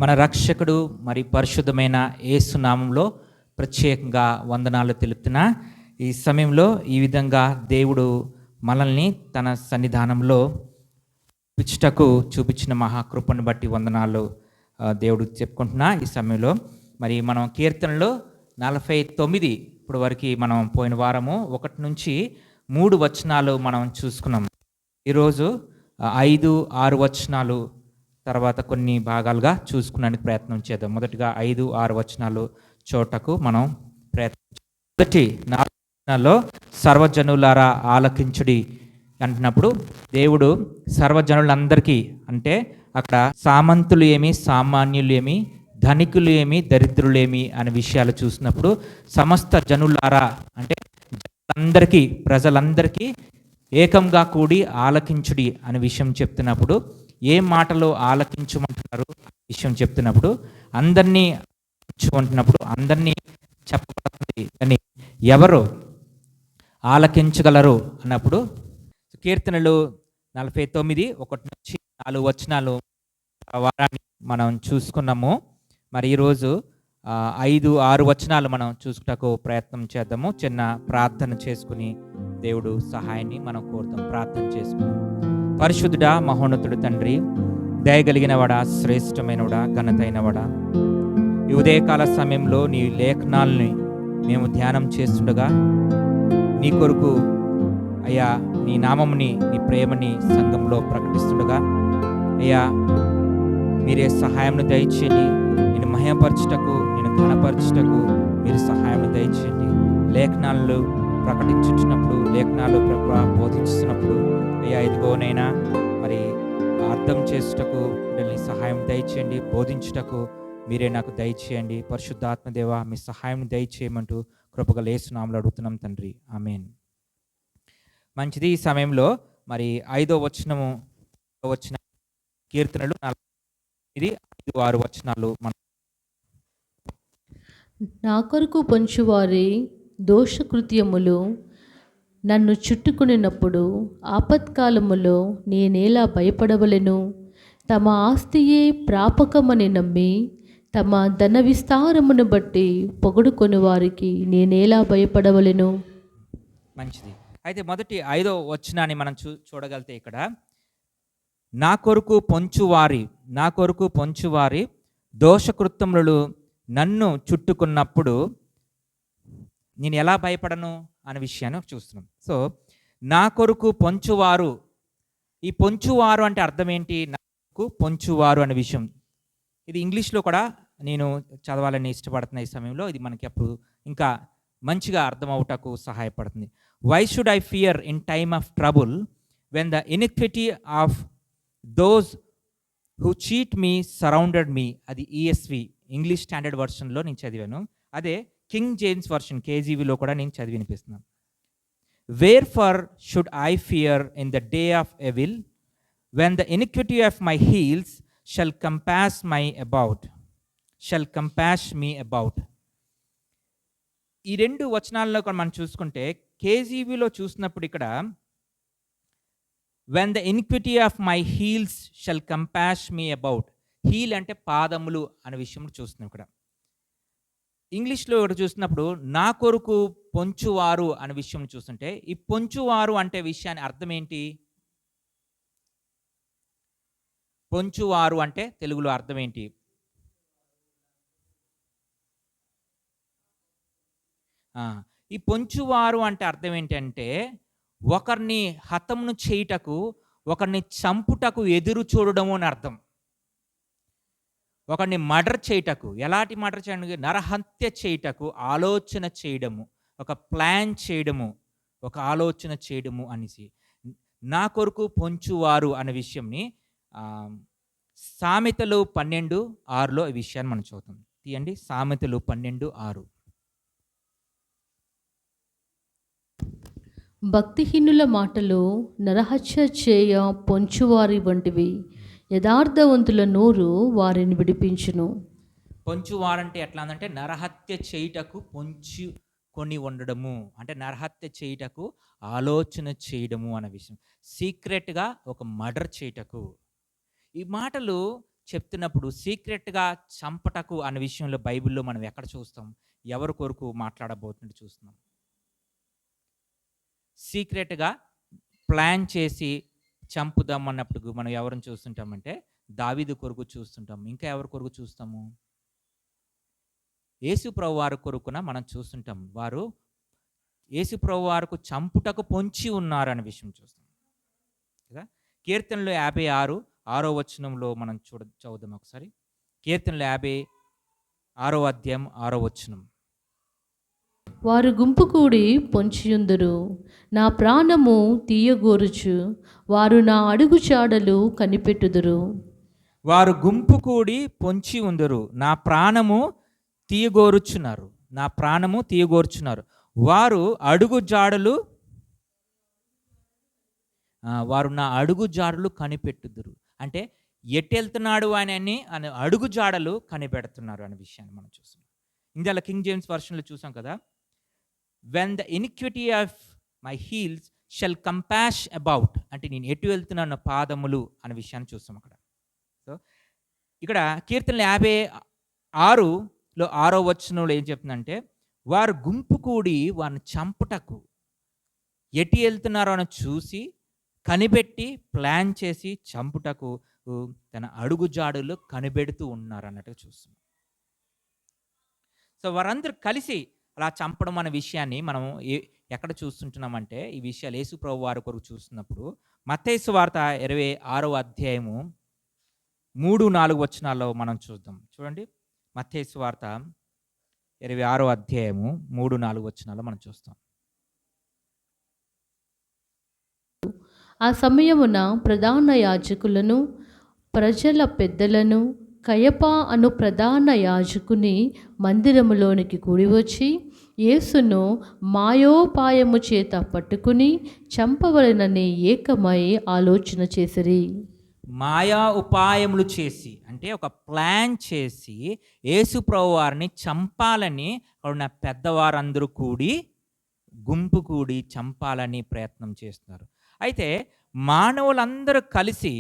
మన రక్షకుడు మరి పరిశుద్ధమైన యేసు నామంలో ప్రత్యేకంగా వందనాలు తెలుపుతున్నా. ఈ సమయంలో ఈ విధంగా దేవుడు మనల్ని తన సన్నిధానంలో చూపించిన మహాకృపను బట్టి వందనాలు దేవుడు చెప్పుకుంటున్నా. ఈ సమయంలో మరి మనం కీర్తనలో 49 ఇప్పుడు వరకు మనం పోయిన వారము 1 నుంచి 3 వచనాలు మనం చూసుకున్నాం. ఈరోజు 5, 6 వచనాలు తర్వాత కొన్ని భాగాలుగా చూసుకున్నానికి ప్రయత్నం చేద్దాం. మొదటిగా 5, 6 వచనాలు చోటకు మనం ప్రయత్నం. మొదటి 4 వచనాల్లో సర్వజనులారా ఆలకించుడి అంటున్నప్పుడు దేవుడు సర్వజనులందరికీ అంటే అక్కడ సామంతులు ఏమి, సామాన్యులు ఏమి, ధనికులు ఏమి, దరిద్రులేమి అనే విషయాలు చూసినప్పుడు సమస్త జనులారా అంటే అందరికీ, ప్రజలందరికీ ఏకంగా కూడి ఆలకించుడి అనే విషయం చెప్తున్నప్పుడు ఏ మాటలో ఆలకించమంటున్నారు విషయం చెప్తున్నప్పుడు అందరినీ అంటున్నప్పుడు అందరినీ చెప్పబడుతుంది. కానీ ఎవరు ఆలకించగలరు అన్నప్పుడు కీర్తనలు 49, 1 నుంచి 4 వచనాలు వారాన్ని మనం చూసుకున్నాము. మరి ఈరోజు 5, 6 వచనాలు మనం చూసుటకు ప్రయత్నం చేద్దాము. చిన్న ప్రార్థన చేసుకుని దేవుడు సహాయాన్ని మనం కోరుతాం. ప్రార్థన చేసుకున్నాం. పరిశుద్ధుడా, మహోన్నతుడు తండ్రి, దయగలిగినవాడా, శ్రేష్టమైనవాడా, ఘనతైనవాడా, ఈ ఉదయకాల సమయంలో నీ లేఖనాలని మేము ధ్యానం చేస్తుండగా నీ కొరకు అయ్యా నీ నామముని, నీ ప్రేమని సంఘంలో ప్రకటిస్తుండగా అయ్యా మీరే సహాయంను దయచేయండి. నేను మహిమపరచుటకు, నేను ఘనపరచుటకు మీరు సహాయంను దయచేయండి. లేఖనాలు ప్రకటించుతున్నప్పుడు, లేఖనాలు బోధించుతున్నప్పుడు అయ్యా ఇదిగోనైనా మరి అర్థం చేసుటకు నీ సహాయం దయచేయండి. బోధించుటకు మీరే నాకు దయచేయండి. పరిశుద్ధాత్మదేవ మీ సహాయం దయచేయమంటూ కృపగల యేసు నామములో అడుగుతున్నాం తండ్రి, ఆమేన్. మంచిది. ఈ సమయంలో మరి 5వ వచనము వచ్చిన కీర్తనలు 5, 6 వచనాలు మనం. నా కొరకు పొంచువారి దోషకృత్యములు నన్ను చుట్టుకునినప్పుడు ఆపత్కాలములో నేనేలా భయపడవలెను? తమ ఆస్తియే ప్రాపకమని నమ్మి తమ ధన విస్తారమును బట్టి పొగడుకొని వారికి నేనేలా భయపడవలెను? మంచిది. అయితే మొదటి 5వ వచనాన్ని మనం చూడగలితే ఇక్కడ నా కొరకు పొంచువారి దోషకృత్యములు నన్ను చుట్టుకున్నప్పుడు నేను ఎలా భయపడను అనే విషయాన్ని చూస్తున్నాం. సో నా కొరకు పొంచువారు, ఈ పొంచువారు అంటే అర్థం ఏంటి? నాకు పొంచువారు అనే విషయం ఇది ఇంగ్లీష్లో కూడా నేను చదవాలని ఇష్టపడుతున్న ఈ సమయంలో ఇది మనకి అప్పుడు ఇంకా మంచిగా అర్థం అవుటకు సహాయపడుతుంది. Why should I fear in time of trouble when the iniquity of those who cheat me surrounded me. అది ESV ఇంగ్లీష్ స్టాండర్డ్ వర్షన్లో నేను చదివాను. అదే కింగ్ జేమ్స్ వర్షన్ KJVలో కూడా నేను చదివి వినిపిస్తున్నాను. Wherefore should I fear in the day of evil when the iniquity of my heels shall compass me about. ఈ 2 వచనాల్లో కూడా మనం చూసుకుంటే KJVలో చూసినప్పుడు ఇక్కడ when the iniquity of my heels shall compass me about, heel అంటే పాదములు అనే విషయం చూస్తున్నాం. ఇక్కడ ఇంగ్లీష్లో ఇక్కడ చూసినప్పుడు నా కొరకు పొంచువారు అనే విషయం చూస్తుంటే ఈ పొంచువారు అంటే విషయాన్ని అర్థం ఏంటి? పొంచువారు అంటే తెలుగులో అర్థం ఏంటి? ఈ పొంచువారు అంటే అర్థం ఏంటంటే ఒకరిని హతమును చేయుటకు, ఒకరిని చంపుటకు ఎదురు చూడడము అని అర్థం. ఒకరిని మర్డర్ చేయుటకు, ఎలాంటి మర్డర్ చేయడానికి? నరహత్య చేయుటకు ఆలోచన చేయడము, ఒక ప్లాన్ చేయడము, ఒక ఆలోచన చేయడము అనేసి నా కొరకు పొంచువారు అనే విషయంని సామెతలు 12:6లో ఈ విషయాన్ని మనం చూద్దాం. తీయండి, సామెతలు 12:6. భక్తిహీనుల మాటలు నరహత్య చేయ పొంచువారి వంటివి, యథార్థవంతుల నోరు వారిని విడిపించును. పొంచువారంటే ఎట్లా అంటే నరహత్య చేయుటకు పొంచుకొని ఉండడము, అంటే నరహత్య చేయుటకు ఆలోచన చేయడము అనే విషయం. సీక్రెట్గా ఒక మర్డర్ చేయుటకు. ఈ మాటలు చెప్తున్నప్పుడు సీక్రెట్గా చంపటకు అన్న విషయంలో బైబిల్లో మనం ఎక్కడ చూస్తాం? ఎవరి కొరకు మాట్లాడబోతున్నట్టు చూస్తున్నాం? సీక్రెట్గా ప్లాన్ చేసి చంపుదాం అన్నప్పుడు మనం ఎవరిని చూస్తుంటామంటే దావీదు కొరకు చూస్తుంటాం. ఇంకా ఎవరి కొరకు చూస్తాము? యేసు ప్రభు వారి కొరకున మనం చూస్తుంటాం. వారు యేసు ప్రభు వారికి చంపుటకు పొంచి ఉన్నారనే విషయం చూస్తాం కదా. కీర్తనలు 56 6వ వచనంలో మనం చదువుదాం ఒకసారి. కీర్తనలు 56వ అధ్యాయం 6వ వచనం. వారు గుంపు కూడి పొంచియుందురు, నా ప్రాణము తీయగోరుచు, వారు నా అడుగు చాడలు కనిపెట్టుదురు. వారు గుంపు కూడి పొంచి ఉందరు, నా ప్రాణము తీయగోరుచున్నారు, నా ప్రాణము తీయగోరుచున్నారు. వారు అడుగు జాడలు వారు నా అడుగు జాడలు కనిపెట్టుదురు. అంటే ఎటు వెళ్తున్నాడు అని అడుగు జాడలు కనిపెడుతున్నారు అనే విషయాన్ని మనం చూస్తున్నాం. ఇందులో కింగ్ జేమ్స్ వర్షన్లో చూసాం కదా. When the iniquity of my heels shall compass about, అంటే నేను ఎటు వెళ్తున్నాను పాదములు అనే విషయాన్ని చూస్తాం అక్కడ. సో ఇక్కడ కీర్తనలు 56లో 6వ వచనంలో ఏం చెప్తుందంటే, వారు గుంపు కూడి వారిని చంపుటకు ఎటు వెళ్తున్నారో అని చూసి కనిపెట్టి ప్లాన్ చేసి చంపుటకు తన అడుగు జాడులు కనిపెడుతూ ఉన్నారు అన్నట్టుగా చూస్తున్నాం. సో వారందరూ కలిసి అలా చంపడం అనే విషయాన్ని మనం ఎక్కడ చూస్తుంటున్నామంటే, ఈ విషయాలు యేసు ప్రభు వారి కొరకు చూస్తున్నప్పుడు మత్తయి సువార్త 26వ అధ్యాయము 3-4 వచనాల్లో మనం చూద్దాం. చూడండి, మత్తయి సువార్త 26వ అధ్యాయము 3-4 వచనాల్లో మనం చూస్తాం. ఆ సమయమున ప్రధాన యాజకులను ప్రజల పెద్దలను కయప అను ప్రధాన యాజకుని మందిరములోనికి కూడివచ్చి యేసును మాయోపాయము చేత పట్టుకుని చంపవలనని ఏకమై ఆలోచన చేసిరి. మాయా ఉపాయములు చేసి, అంటే ఒక ప్లాన్ చేసి యేసు ప్రభు వారిని చంపాలని ఉన్న పెద్దవారందరూ కూడి గుంపు కూడి చంపాలని ప్రయత్నం చేస్తున్నారు. అయితే మానవులందరూ కలిసి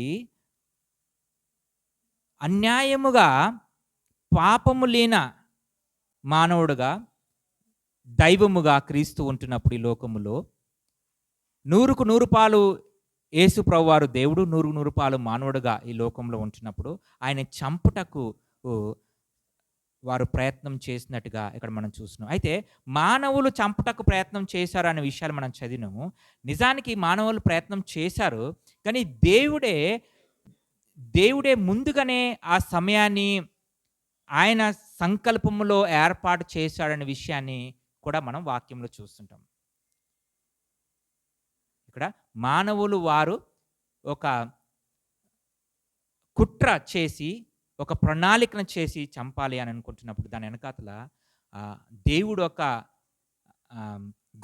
అన్యాయముగా పాపము లేన మానవుడుగా దైవముగా క్రీస్తు ఉంటున్నప్పుడు ఈ లోకములో 100కు 100 పాలు యేసు ప్రభువారు దేవుడు, 100కు 100 పాలు మానవుడుగా ఈ లోకంలో ఉంటున్నప్పుడు ఆయన చంపుటకు వారు ప్రయత్నం చేసినట్టుగా ఇక్కడ మనం చూస్తున్నాం. అయితే మానవులు చంపుటకు ప్రయత్నం చేశారు అనే విషయాలు మనం చదివినాము. నిజానికి మానవులు ప్రయత్నం చేశారు, కానీ దేవుడే ముందుగానే ఆ సమయాన్ని ఆయన సంకల్పములో ఏర్పాటు చేశాడనే విషయాన్ని కూడా మనం వాక్యంలో చూస్తుంటాం. ఇక్కడ మానవులు వారు ఒక కుట్ర చేసి ఒక ప్రణాళికను చేసి చంపాలి అని అనుకుంటున్నప్పుడు దాని వెనకాతల దేవుడు ఒక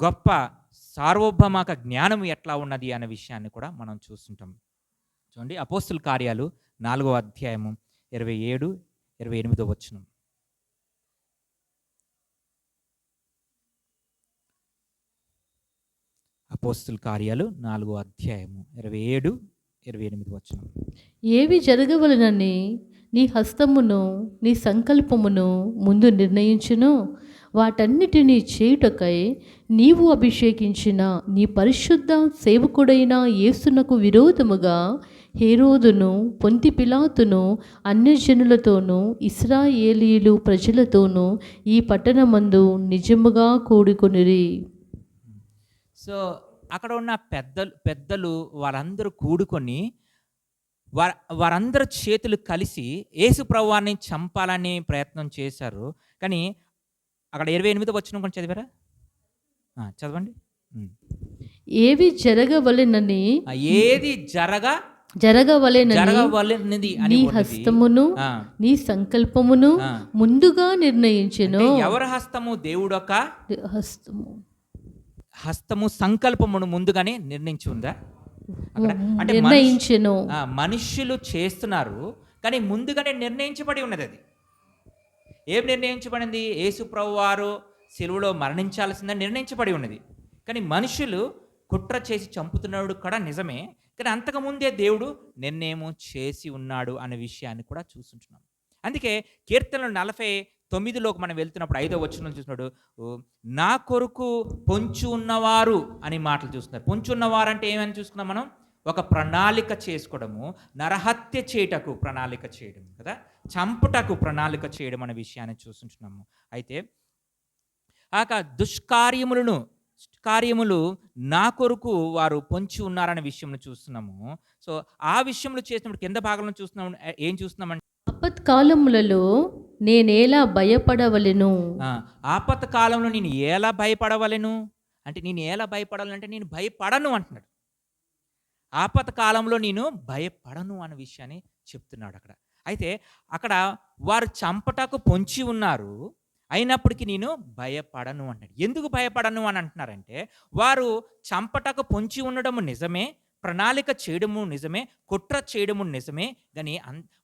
గొప్ప సార్వభౌమిక జ్ఞానం ఎట్లా ఉన్నది అనే విషయాన్ని కూడా మనం చూస్తుంటాం. చూడండి, అపోస్తుల కార్యాలు 4వ అధ్యాయము 27-28 వచనం. అపోస్తుల కార్యాలు 4వ అధ్యాయము 27-28 వచనం. ఏవి జరగవలనని నీ హస్తమును నీ సంకల్పమును ముందు నిర్ణయించును, వాటన్నిటినీ చేయుటకై నీవు అభిషేకించిన నీ పరిశుద్ధ సేవకుడైన యేసునకు విరోధముగా హేరోదును, పొంతి పిలాతును, అన్యజనులతోనూ ఇశ్రాయేలీయులు ప్రజలతోనూ ఈ పట్టణమందు నిజముగా కూడుకొనిరి. సో అక్కడ ఉన్న పెద్దలు వారందరూ కూడుకొని వారందరూ చేతులు కలిసి యేసు ప్రభువాన్ని చంపాలని ప్రయత్నం చేశారు. కానీ అక్కడ 28 వచనం కొంచెం చదివారా? చదవండి. ఏవి జరగవలెనని ఏది జరగవలెనది నీ హస్తమును నీ సంకల్పమును ముందుగా నిర్ణయించెను. ఎవరి హస్తము? దేవుడొక హస్తము సంకల్పమును ముందుగానే నిర్ణయించి ఉందా? అంటే నిర్ణయించెను. మనుష్యులు చేస్తున్నారు, కానీ ముందుగానే నిర్ణయించబడి ఉన్నది. అది ఏం నిర్ణయించబడింది? యేసు ప్రభువారు సిలువలో మరణించాల్సిందని నిర్ణయించబడి ఉన్నది. కానీ మనుషులు కుట్ర చేసి చంపుతున్నాడు కూడా నిజమే, కానీ అంతకుముందే దేవుడు నిన్నేమో చేసి ఉన్నాడు అనే విషయాన్ని కూడా చూస్తుంటున్నాం. అందుకే కీర్తనలు 49లోకి మనం వెళ్తున్నప్పుడు 5వ వచనం చూసినప్పుడు నా కొరకు పొంచి ఉన్నవారు అని మాటలు చూస్తున్నారు. పొంచి ఉన్నవారు అంటే ఏమని చూసుకున్నాం మనం? ఒక ప్రణాళిక చేసుకోవడము, నరహత్య చేయుటకు ప్రణాళిక చేయడం కదా, చంపుటకు ప్రణాళిక చేయడం అనే విషయాన్ని చూస్తుంటున్నాము. అయితే దుష్కార్యములు నా కొరకు వారు పొంచి ఉన్నారనే విషయంలో చూస్తున్నాము. సో ఆ విషయంలో చేసినప్పుడు కింద భాగంలో చూస్తున్నాము, ఏం చూస్తున్నామంటే ఆపత్కాలములలో నేనేలా భయపడవలెను. ఆపత్కాలంలో నేను ఎలా భయపడవలెను అంటే, నేను ఎలా భయపడాలంటే నేను భయపడను అంటున్నాడు. ఆపత్కాలంలో నేను భయపడను అనే విషయాన్ని చెప్తున్నాడు అక్కడ. అయితే అక్కడ వారు చంపటకు పొంచి ఉన్నారు, అయినప్పటికీ నేను భయపడను అంటాడు. ఎందుకు భయపడను అని అంటున్నారంటే, వారు చంపటకు పొంచి ఉండడము నిజమే, ప్రణాళిక చేయడము నిజమే, కుట్ర చేయడము నిజమే. కానీ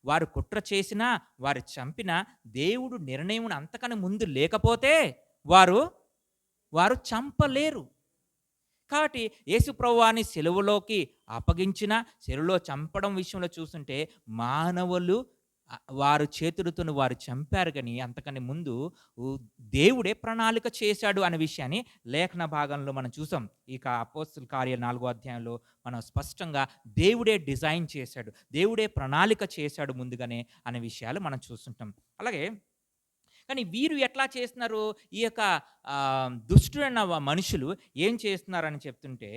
వారు కుట్ర చేసినా, వారు చంపినా దేవుడు నిర్ణయం అంతకన్నా ముందు లేకపోతే వారు చంపలేరు. కాబట్టి యేసుప్రభువాని సిలువలోకి అప్పగించిన, సిలువలో చంపడం విషయంలో చూస్తుంటే మానవులు వారు చేతులతో వారు చంపారు, కానీ అంతకన్నా ముందు దేవుడే ప్రణాళిక చేశాడు అనే విషయాన్ని లేఖన భాగంలో మనం చూసాం. ఇక అపోస్తలుల కార్యాలు 4వ అధ్యాయంలో మనం స్పష్టంగా దేవుడే డిజైన్ చేశాడు, దేవుడే ప్రణాళిక చేశాడు ముందుగానే అనే విషయాలు మనం చూస్తుంటాం. అలాగే కానీ వీరు ఎట్లా చేస్తున్నారు? ఈ యొక్క దుష్టులైన మనుషులు ఏం చేస్తున్నారని చెప్తుంటే,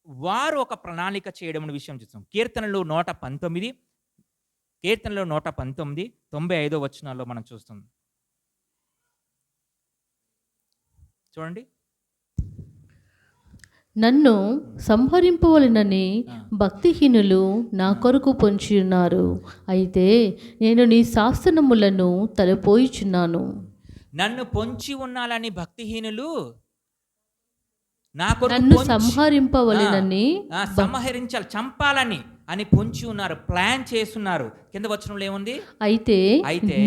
వారు ఒక ప్రణాళిక చేయడం అనే విషయం చూస్తాం. కీర్తనలు 119 95వ వచనాల్లో మనం చూస్తాం. చూడండి. నన్ను సంహరింపవలెనని భక్తిహీనులు నా కొరకు పొంచి ఉన్నారు, అయితే నేను నీ శాసనములను తలపోయిచున్నాను. నన్ను పొంచి ఉన్నాలని భక్తిహీనులు నా కొరకు నన్ను సంహరింపవలెనని, సంహరించాలి, చంపాలని అని పొంచి ఉన్నారు, ప్లాన్ చేస్తున్నారు. కింద వచనంలో ఏముంది? అయితే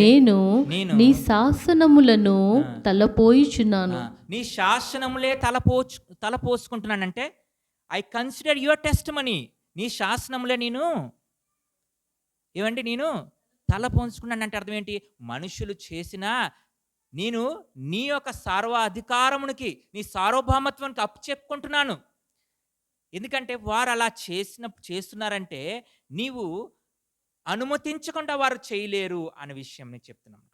నేను నీ శాసనములను తలపోయిచున్నాను. నీ శాసనములే తలపోసుకుంటున్నానంటే, ఐ కన్సిడర్ యువర్ టెస్టిమనీ. నీ శాసనములే నేను తలపోసుకున్నానంటే అర్థం ఏంటి? మనుషులు చేసినా నేను నీ యొక్క సార్వాధికారమునికి, నీ సార్వభౌమత్వానికి అప్పచెప్పుకుంటున్నాను. ఎందుకంటే వారు అలా చేస్తున్నారంటే నీవు అనుమతించకుండా వారు చేయలేరు అనే విషయం నేను చెప్తున్నాను.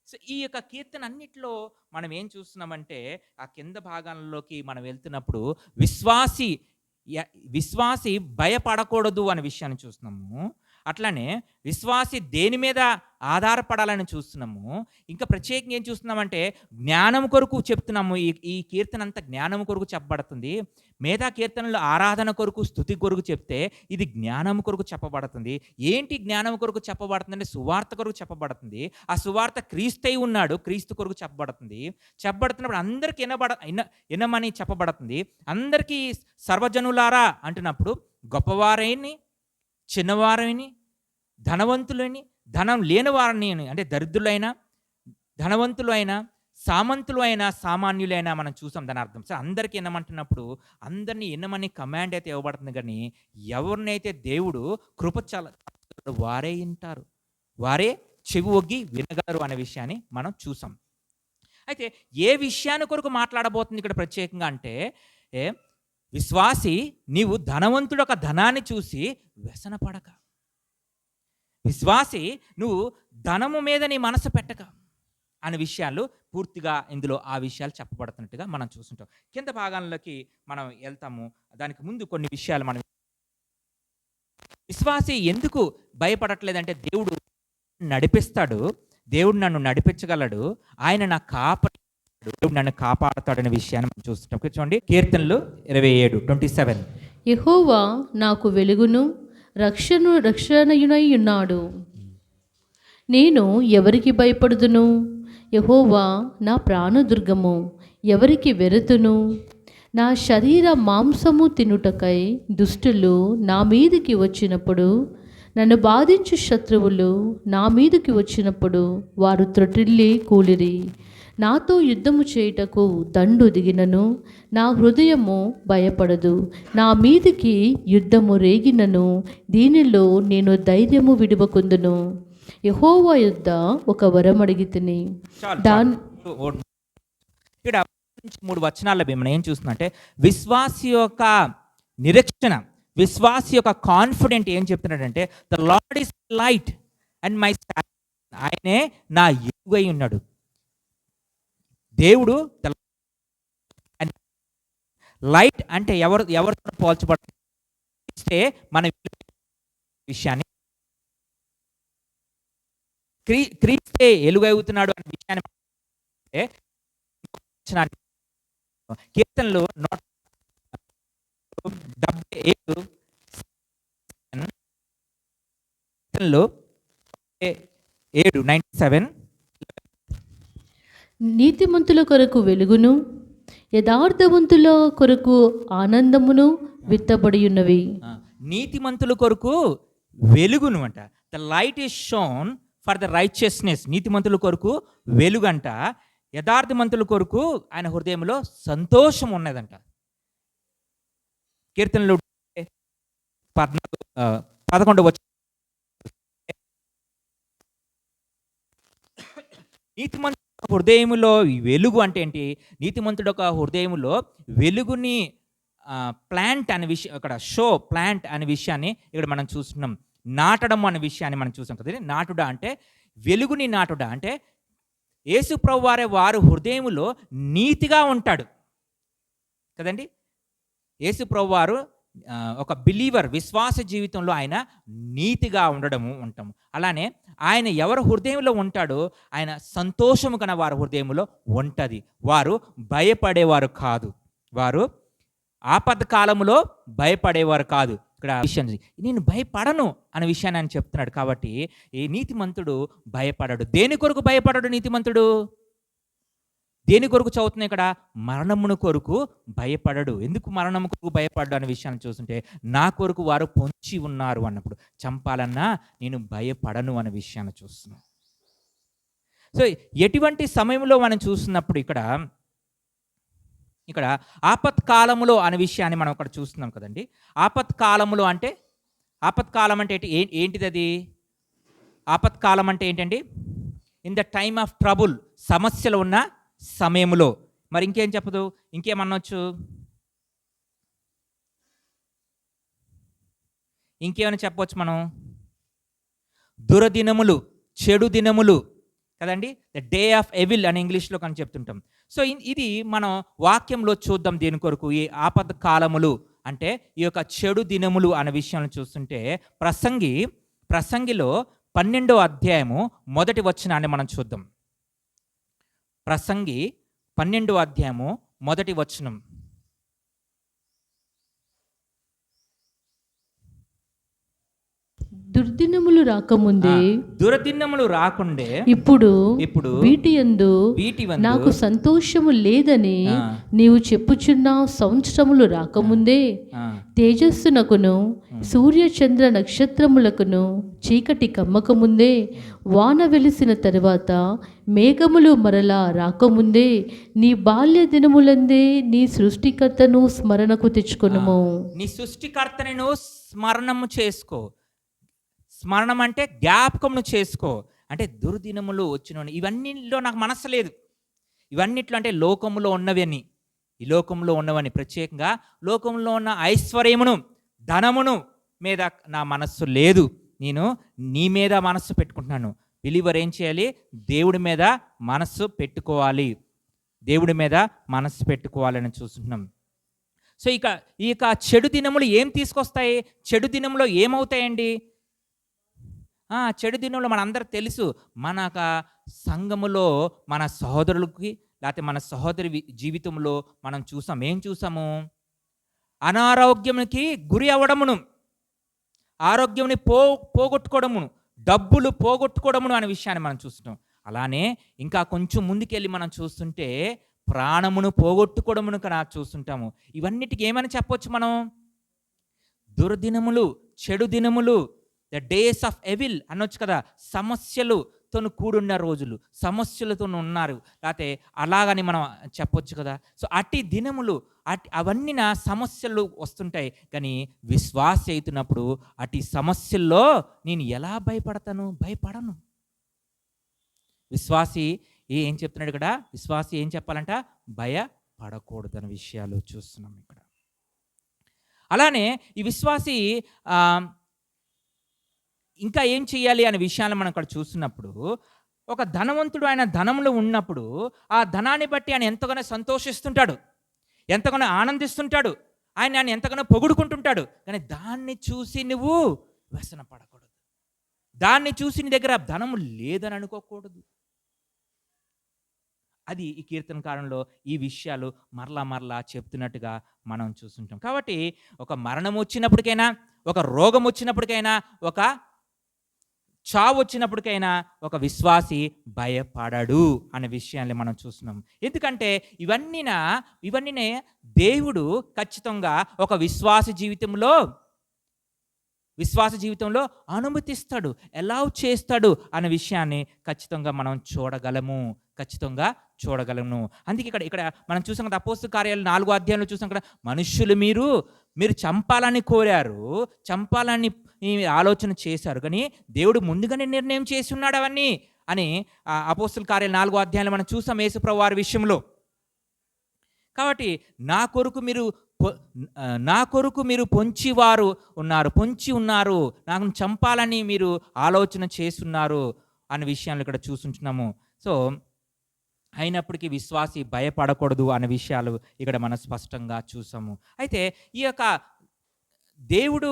సో ఈ యొక్క కీర్తన అన్నిట్లో మనం ఏం చూస్తున్నామంటే, ఆ కింద భాగాల్లోకి మనం వెళ్తున్నప్పుడు విశ్వాసి భయపడకూడదు అనే విషయాన్ని చూస్తున్నాము. అట్లానే విశ్వాసి దేని మీద ఆధారపడాలని చూస్తున్నాము. ఇంకా ప్రత్యేకంగా ఏం చూస్తున్నామంటే, జ్ఞానం కొరకు చెప్తున్నాము. ఈ కీర్తన అంతా జ్ఞానం కొరకు చెప్పబడుతుంది. మిగతా కీర్తనలు ఆరాధన కొరకు, స్థుతి కొరకు చెప్తే, ఇది జ్ఞానం కొరకు చెప్పబడుతుంది. ఏంటి జ్ఞానం కొరకు చెప్పబడుతుంది అంటే, సువార్త కొరకు చెప్పబడుతుంది. ఆ సువార్త క్రీస్తై ఉన్నాడు, క్రీస్తు కొరకు చెప్పబడుతున్నప్పుడు అందరికీ వినమని చెప్పబడుతుంది. అందరికీ సర్వజనులారా అంటున్నప్పుడు గొప్పవారైని, చిన్నవారైని, ధనవంతులని, ధనం లేని వారిని, అంటే దరిద్రులైన, ధనవంతులైన, సామంతులు అయినా, సామాన్యులైనా మనం చూసాం దాని అర్థం. సో అందరికీ వినమంటున్నప్పుడు అందరినీ వినమని కమాండ్ అయితే ఇవ్వబడుతుంది, కానీ ఎవరినైతే దేవుడు కృపచాల వారే వింటారు, వారే చెవి ఒగ్గి వినగలరు అనే విషయాన్ని మనం చూసాం. అయితే ఏ విషయాన్ని కొరకు మాట్లాడబోతుంది ఇక్కడ ప్రత్యేకంగా అంటే, విశ్వాసి నీవు ధనవంతుడు ఒక ధనాన్ని చూసి వ్యసనపడక, విశ్వాసి నువ్వు ధనము మీద నీ మనసు పెట్టక అనే విషయాలు పూర్తిగా ఇందులో ఆ విషయాలు చెప్పబడుతున్నట్టుగా మనం చూస్తుంటాం. కింద భాగాల్లోకి మనం వెళ్తాము. దానికి ముందు కొన్ని విషయాలు మనం, విశ్వాసి ఎందుకు భయపడట్లేదంటే, దేవుడు నడిపిస్తాడు, దేవుడు నన్ను నడిపించగలడు, ఆయన నా దేవుడు నన్ను కాపాడతాడనే విషయాన్ని మనం చూస్తుంటాం. చూడండి, కీర్తనలు 27:27. యెహోవా నాకు వెలుగును రక్షణయునై ఉన్నాడు, నేను ఎవరికి భయపడుదును? యెహోవా నా ప్రాణదుర్గము, ఎవరికి వెరతును? నా శరీర మాంసము తినుటకై దుష్టులు నా మీదికి వచ్చినప్పుడు, నన్ను బాధించు శత్రువులు నా మీదికి వచ్చినప్పుడు వారు త్రొట్టిల్లి కూలిరి. నాతో యుద్ధము చేయుటకు దండు దిగినను నా హృదయము భయపడదు. నా మీదికి యుద్ధము రేగినను దీనిలో నేను ధైర్యము విడువకుందును. యెహోవా యొద్ద ఒక వరం అడిగితిని. దాని ఇక్కడ నుంచి 3 వచనాల్లో మనం ఏం చూస్తుందంటే విశ్వాసి యొక్క నిరీక్షణ, విశ్వాసి యొక్క కాన్ఫిడెంట్ ఏం చెప్తున్నాడంటే the lord is light and my salvation. ఆయనే నా ఎలుగై ఉన్నాడు. దేవుడు లైట్ అంటే ఎవరితో పోల్చబడితే మన విషయాన్ని క్రీస్తే ఎలుగవుతున్నాడు అనే విషయాన్ని కీర్తనలు 77 97 నీతిమంతుల కొరకు వెలుగును యథార్థవంతుల కొరకు ఆనందమును విత్తబడి ఉన్నవి. నీతిమంతుల కొరకు వెలుగును అంట. The light is shown for the righteousness. నీతిమంతుల కొరకు వెలుగంట. యథార్థమంతుల కొరకు ఆయన హృదయంలో సంతోషం ఉన్నదంట. కీర్తనలు 11 నీతిమంతుడు హృదయములో వెలుగు అంటే ఏంటి? నీతిమంతుడు ఒక హృదయములో వెలుగుని ప్లాంట్ అనే విషయం, అక్కడ షో ప్లాంట్ అనే విషయాన్ని ఇక్కడ మనం చూస్తున్నాం. నాటడం అనే విషయాన్ని మనం చూసాం కదండి. నాటుడా అంటే వెలుగుని నాటుడా అంటే యేసు ప్రభు వారు హృదయములో నీతిగా ఉంటాడు కదండి. యేసు ప్రభు వారు ఒక బిలీవర్ విశ్వాస జీవితంలో ఆయన నీతిగా ఉండడము ఉంటాము. అలానే ఆయన ఎవరు హృదయంలో ఉంటాడో ఆయన సంతోషము కన వారి హృదయంలో ఉంటుంది. వారు భయపడేవారు కాదు, వారు ఆపద కాలములో భయపడేవారు కాదు. ఇక్కడ విషయం నేను భయపడను అనే విషయాన్ని ఆయన చెప్తున్నాడు. కాబట్టి ఈ నీతిమంతుడు భయపడడు. దేని కొరకు భయపడడు నీతిమంతుడు? దేని కొరకు చదువుతున్నాయి ఇక్కడ? మరణమును కొరకు భయపడడు. ఎందుకు మరణము కొరకు భయపడ్డాడు అనే విషయాన్ని చూస్తుంటే నా కొరకు వారు పొంచి ఉన్నారు అన్నప్పుడు చంపాలన్నా నేను భయపడను అనే విషయాన్ని చూస్తున్నాం. సో ఎటువంటి సమయంలో మనం చూస్తున్నప్పుడు ఇక్కడ ఆపత్కాలములో అనే విషయాన్ని మనం అక్కడ చూస్తున్నాం కదండి. ఆపత్కాలములో అంటే ఆపత్కాలం అంటే ఏంటిది? అది ఆపత్కాలం అంటే ఏంటండి? In the time of trouble, సమస్యలు ఉన్న సమయంలో. మరి ఇంకేం చెప్పదు? ఇంకేమనొచ్చు? ఇంకేమైనా చెప్పవచ్చు మనం? దురదినములు, చెడు దినములు కదండి. ద డే ఆఫ్ ఎవిల్ అని ఇంగ్లీష్లో కానీ చెప్తుంటాం. సో ఇది మనం వాక్యంలో చూద్దాం. దేని కొరకు? ఈ ఆపద కాలములు అంటే ఈ యొక్క చెడు దినములు అనే విషయాన్ని చూస్తుంటే ప్రసంగిలో 12వ అధ్యాయము 1వ వచనాన్ని మనం చూద్దాం. ప్రసంగి 12వ అధ్యాయము 1వ వచనం. దుర్దినములు రాకముందే, దురదినములు రాకుండే ఇప్పుడు వీటి యందు నాకు సంతోషము లేదని నీవు చెప్పుచున్న సంవత్సరములు రాకముందే తేజస్సునకును సూర్య చంద్ర నక్షత్రములకును చీకటి కమ్మకముందే, వాన వెలిసిన తరువాత మేఘములు మరలా రాకముందే నీ బాల్య దినములందే నీ సృష్టికర్తను స్మరణకు తెచ్చుకొనుము. నీ సృష్టికర్తను స్మరణము చేసుకో. స్మరణం అంటే జ్ఞాపకమును చేసుకో. అంటే దుర్దినములు వచ్చిన ఇవన్నీలో నాకు మనస్సు లేదు. ఇవన్నిట్లో అంటే లోకములో ఉన్నవని, ఈ లోకంలో ఉన్నవని, ప్రత్యేకంగా లోకంలో ఉన్న ఐశ్వర్యమును ధనమును మీద నా మనస్సు లేదు. నేను నీ మీద మనస్సు పెట్టుకుంటున్నాను. బిలీవర్ ఏం చేయాలి? దేవుడి మీద మనస్సు పెట్టుకోవాలి. దేవుడి మీద మనస్సు పెట్టుకోవాలని చూస్తున్నాం. సో ఇక చెడు దినములు ఏం తీసుకొస్తాయి? చెడు దినములో ఏమవుతాయండి? చెడు దినంలో మనందరికి తెలుసు. మన సంఘములో మన సహోదరులకి లేకపోతే మన సహోదరి జీవితంలో మనం ఏం చూసాము? అనారోగ్యంకి గురి అవ్వడమును, ఆరోగ్యంని పోగొట్టుకోవడమును, డబ్బులు పోగొట్టుకోవడమును అనే విషయాన్ని మనం చూస్తున్నాం. అలానే ఇంకా కొంచెం ముందుకెళ్ళి మనం చూస్తుంటే ప్రాణమును పోగొట్టుకోవడమును కూడా చూస్తుంటాము. ఇవన్నిటికి ఏమని చెప్పొచ్చు మనం? దుర్దినములు, చెడు దినములు, ద డేస్ ఆఫ్ ఎవిల్ అనొచ్చు కదా. సమస్యలు, కూడున్న రోజులు, సమస్యలతో ఉన్నారు, లేకపోతే అలాగని మనం చెప్పొచ్చు కదా. సో అట్టి దినములు, అవన్నీ నా సమస్యలు వస్తుంటాయి. కానీ విశ్వాసి అవుతున్నప్పుడు అట్టి సమస్యల్లో నేను ఎలా భయపడతాను? భయపడను. విశ్వాసి ఏం చెప్తున్నాడు ఇక్కడ? విశ్వాసి ఏం చెప్పాలంట? భయపడకూడదన్న విషయాలు చూస్తున్నాం ఇక్కడ. అలానే ఈ విశ్వాసి ఇంకా ఏం చేయాలి అనే విషయాలు మనం ఇక్కడ చూస్తున్నప్పుడు, ఒక ధనవంతుడు ఆయన ధనంలో ఉన్నప్పుడు ఆ ధనాన్ని బట్టి ఆయన ఎంతగానో సంతోషిస్తుంటాడు, ఎంతగానో ఆనందిస్తుంటాడు, ఆయన ఎంతగానో పొగుడుకుంటుంటాడు. కానీ దాన్ని చూసి నువ్వు వ్యసన పడకూడదు. దాన్ని చూసి నీ దగ్గర ధనము లేదని అనుకోకూడదు. అది ఈ కీర్తనకారంలో ఈ విషయాలు మరలా చెప్తున్నట్టుగా మనం చూస్తుంటాం. కాబట్టి ఒక మరణం వచ్చినప్పటికైనా, ఒక రోగం వచ్చినప్పటికైనా, ఒక చావు వచ్చినప్పటికైనా ఒక విశ్వాసి భయపడడు అనే విషయాన్ని మనం చూస్తున్నాం. ఎందుకంటే ఇవన్నీ దేవుడు ఖచ్చితంగా ఒక విశ్వాస జీవితంలో అనుమతిస్తాడు, అలౌ చేస్తాడు అనే విషయాన్ని ఖచ్చితంగా మనం ఖచ్చితంగా చూడగలము. అందుకే ఇక్కడ మనం చూసాం కదా, అపోస్తల కార్యాలు 4వ అధ్యాయంలో చూసాం కదా, మనుష్యులు మీరు చంపాలని కోరారు, చంపాలని ఆలోచన చేశారు, కానీ దేవుడు ముందుగానే నిర్ణయం చేసి ఉన్నాడు అవన్నీ అని అపోస్తల కార్యాలు 4వ అధ్యాయంలో మనం చూసాం యేసుప్రభువు వారి విషయంలో. కాబట్టి నా కొరకు మీరు పొంచి ఉన్నారు, నాకు చంపాలని మీరు ఆలోచన చేస్తున్నారు అనే విషయాలు ఇక్కడ చూసుంటున్నాము. సో అయినప్పటికీ విశ్వాసి భయపడకూడదు అనే విషయాలు ఇక్కడ మనం స్పష్టంగా చూసాము. అయితే ఈ యొక్క దేవుడు